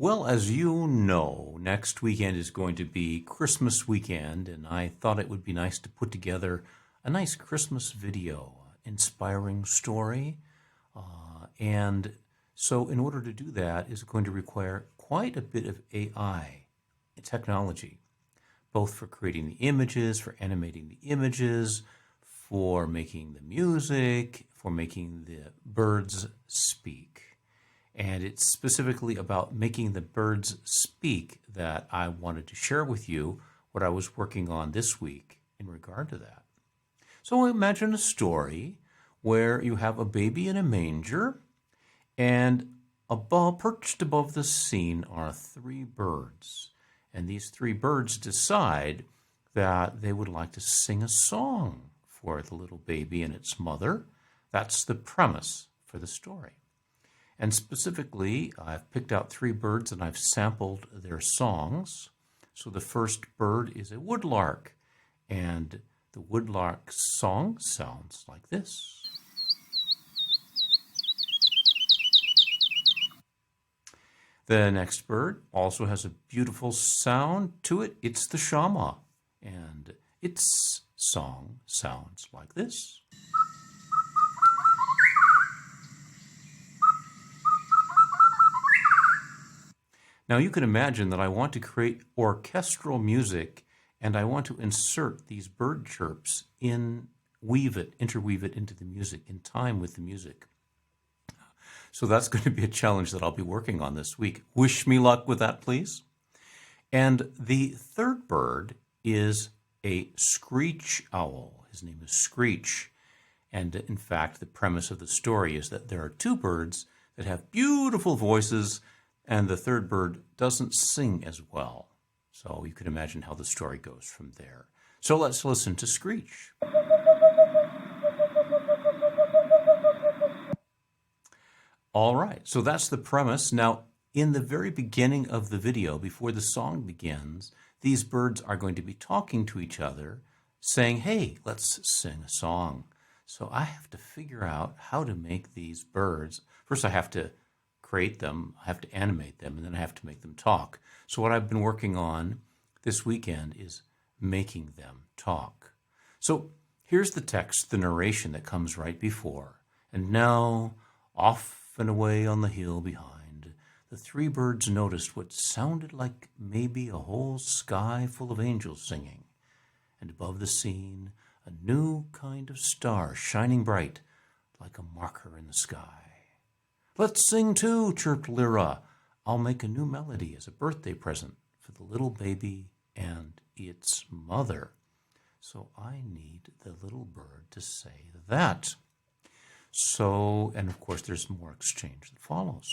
Well, as you know, next weekend is going to be Christmas weekend, and I thought it would be nice to put together a nice Christmas video, inspiring story. And so, in order to do that, is going to require quite a bit of AI technology, both for creating the images, for animating the images, for making the music, for making the birds speak. And it's specifically about making the birds speak that I wanted to share with you what I was working on this week in regard to that. So imagine a story where you have a baby in a manger, and perched above the scene are three birds. And these three birds decide that they would like to sing a song for the little baby and its mother. That's the premise for the story. And specifically, I've picked out three birds and I've sampled their songs. So the first bird is a woodlark, and the woodlark's song sounds like this. The next bird also has a beautiful sound to it. It's the shama, and its song sounds like this. Now you can imagine that I want to create orchestral music, and I want to insert these bird chirps interweave it into the music, in time with the music. So that's going to be a challenge that I'll be working on this week. Wish me luck with that, please. And the third bird is a screech owl. His name is Screech. And in fact, the premise of the story is that there are two birds that have beautiful voices, and the third bird doesn't sing as well. So you can imagine how the story goes from there. So let's listen to Screech. All right, so that's the premise. Now, in the very beginning of the video, before the song begins, these birds are going to be talking to each other, saying, hey, let's sing a song. So I have to figure out how to make these birds. First, I have to create them, I have to animate them, and then I have to make them talk. So what I've been working on this weekend is making them talk. So here's the text, the narration that comes right before. And now, off and away on the hill behind, the three birds noticed what sounded like maybe a whole sky full of angels singing. And above the scene, a new kind of star shining bright like a marker in the sky. Let's sing too, chirped Lyra. I'll make a new melody as a birthday present for the little baby and its mother. So I need the little bird to say that. So, and of course, there's more exchange that follows.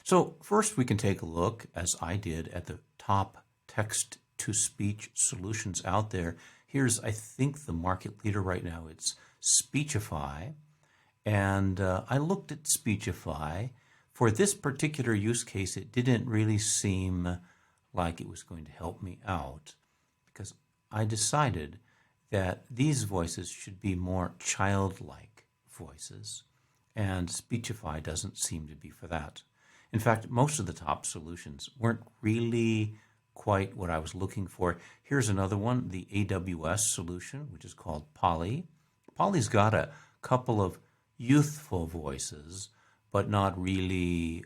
So first we can take a look, as I did, at the top text-to-speech solutions out there. Here's, I think, the market leader right now. It's Speechify. And I looked at Speechify. For this particular use case, it didn't really seem like it was going to help me out, because I decided that these voices should be more childlike voices, and Speechify doesn't seem to be for that. In fact, most of the top solutions weren't really quite what I was looking for. Here's another one, the AWS solution, which is called Polly. Polly's got a couple of youthful voices, but not really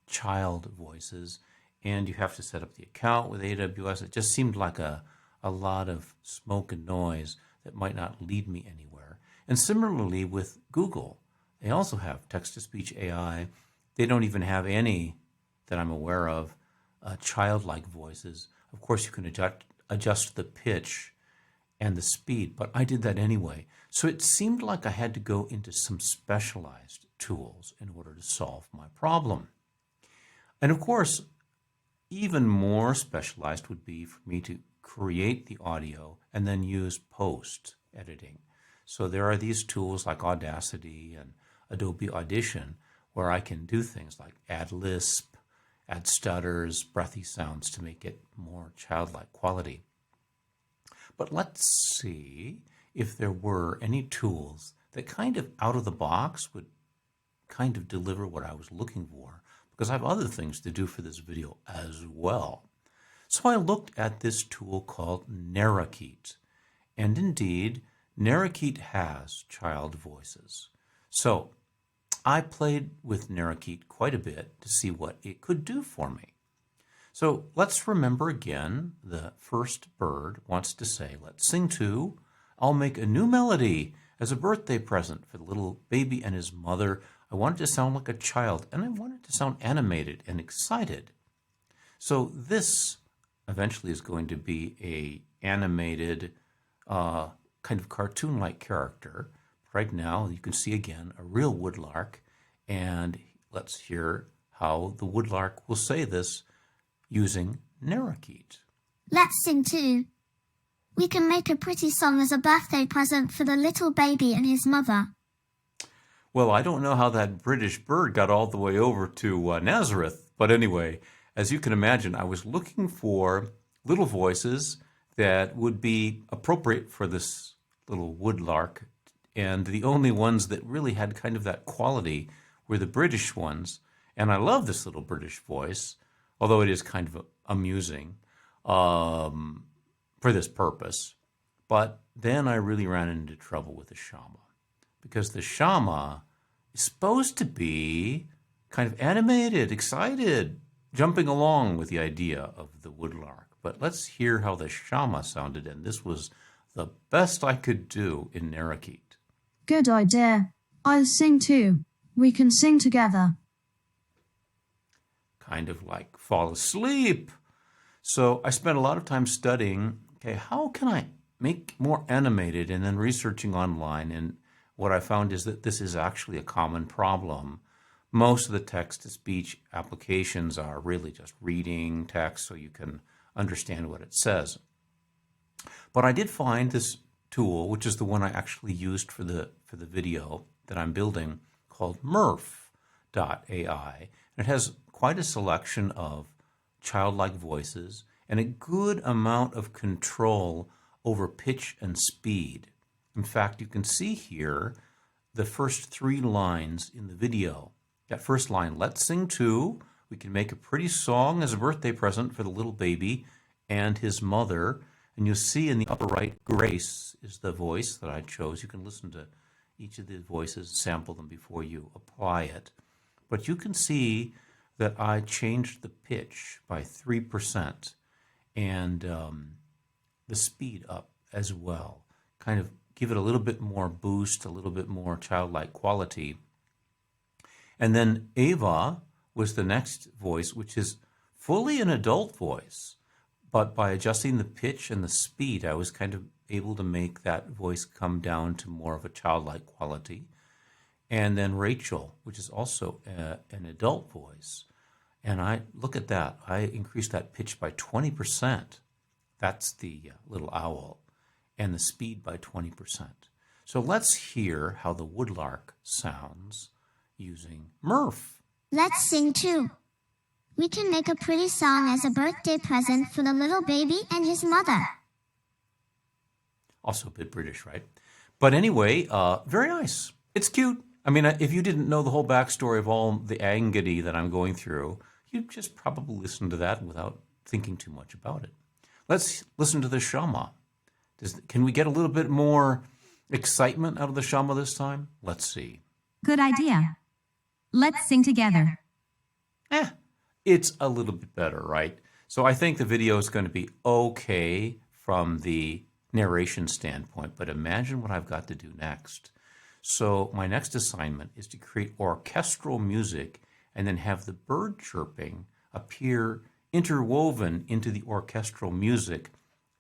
child voices. And you have to set up the account with AWS. It just seemed like a lot of smoke and noise that might not lead me anywhere. And similarly with Google, they also have text-to-speech AI. They don't even have any that I'm aware of childlike voices. Of course, you can adjust the pitch and the speed, but I did that anyway. So it seemed like I had to go into some specialized tools in order to solve my problem. And of course, even more specialized would be for me to create the audio and then use post editing. So there are these tools like Audacity and Adobe Audition where I can do things like add lisp, add stutters, breathy sounds to make it more childlike quality. But let's see if there were any tools that kind of out of the box would kind of deliver what I was looking for, because I have other things to do for this video as well. So I looked at this tool called Narakeet. And indeed, Narakeet has child voices. So I played with Narakeet quite a bit to see what it could do for me. So let's remember again, the first bird wants to say, let's sing to, I'll make a new melody as a birthday present for the little baby and his mother. I want it to sound like a child, and I want it to sound animated and excited. So this eventually is going to be a animated kind of cartoon-like character. Right now, you can see again a real woodlark, and let's hear how the woodlark will say this using Narakeet. Let's sing too. We can make a pretty song as a birthday present for the little baby and his mother. Well, I don't know how that British bird got all the way over to Nazareth, but anyway, as you can imagine, I was looking for little voices that would be appropriate for this little woodlark, and the only ones that really had kind of that quality were the British ones. And I love this little British voice, although it is kind of amusing for this purpose. But then I really ran into trouble with the Shama, because the Shama is supposed to be kind of animated, excited, jumping along with the idea of the woodlark. But let's hear how the Shama sounded, and this was the best I could do in Narakeet. Good idea. I'll sing too. We can sing together. Kind of like fall asleep. So I spent a lot of time studying, okay, how can I make more animated, and then researching online. And what I found is that this is actually a common problem. Most of the text-to-speech applications are really just reading text so you can understand what it says. But I did find this tool, which is the one I actually used for the video that I'm building, called Murf.ai. And it has quite a selection of childlike voices and a good amount of control over pitch and speed. In fact, you can see here the first 3 lines in the video. That first line, let's sing too. We can make a pretty song as a birthday present for the little baby and his mother. And you'll see in the upper right, Grace is the voice that I chose. You can listen to each of the voices, sample them before you apply it. But you can see that I changed the pitch by 3% and the speed up as well. Kind of give it a little bit more boost, a little bit more childlike quality. And then Ava was the next voice, which is fully an adult voice. But by adjusting the pitch and the speed, I was kind of able to make that voice come down to more of a childlike quality. And then Rachel, which is also an adult voice. And I look at that. I increased that pitch by 20%. That's the little owl. And the speed by 20%. So let's hear how the woodlark sounds using Murf. Let's sing too. We can make a pretty song as a birthday present for the little baby and his mother. Also a bit British, right? But anyway, very nice. It's cute. I mean, if you didn't know the whole backstory of all the agony that I'm going through, you'd just probably listen to that without thinking too much about it. Let's listen to the Shama. Can we get a little bit more excitement out of the Shama this time? Let's see. Good idea. Let's sing together. It's a little bit better, right? So I think the video is going to be okay from the narration standpoint, but imagine what I've got to do next. So my next assignment is to create orchestral music and then have the bird chirping appear interwoven into the orchestral music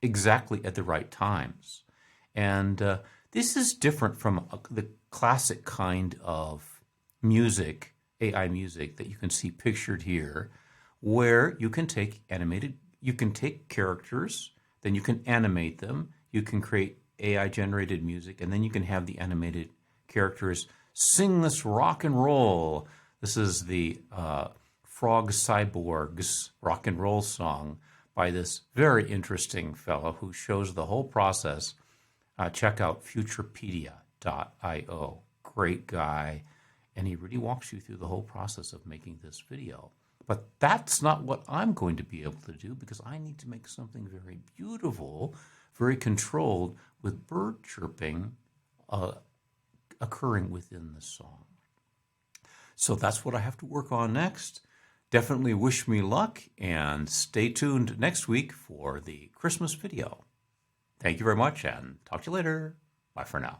exactly at the right times. And this is different from the classic kind of music, AI music, that you can see pictured here, where you can take characters, then you can animate them, you can create AI generated music, and then you can have the animated characters sing this rock and roll. This is the Frog Cyborgs rock and roll song by this very interesting fellow who shows the whole process. Check out futurepedia.io. Great guy. And he really walks you through the whole process of making this video. But that's not what I'm going to be able to do, because I need to make something very beautiful, very controlled, with bird chirping occurring within the song. So that's what I have to work on next. Definitely wish me luck, and stay tuned next week for the Christmas video. Thank you very much, and talk to you later. Bye for now.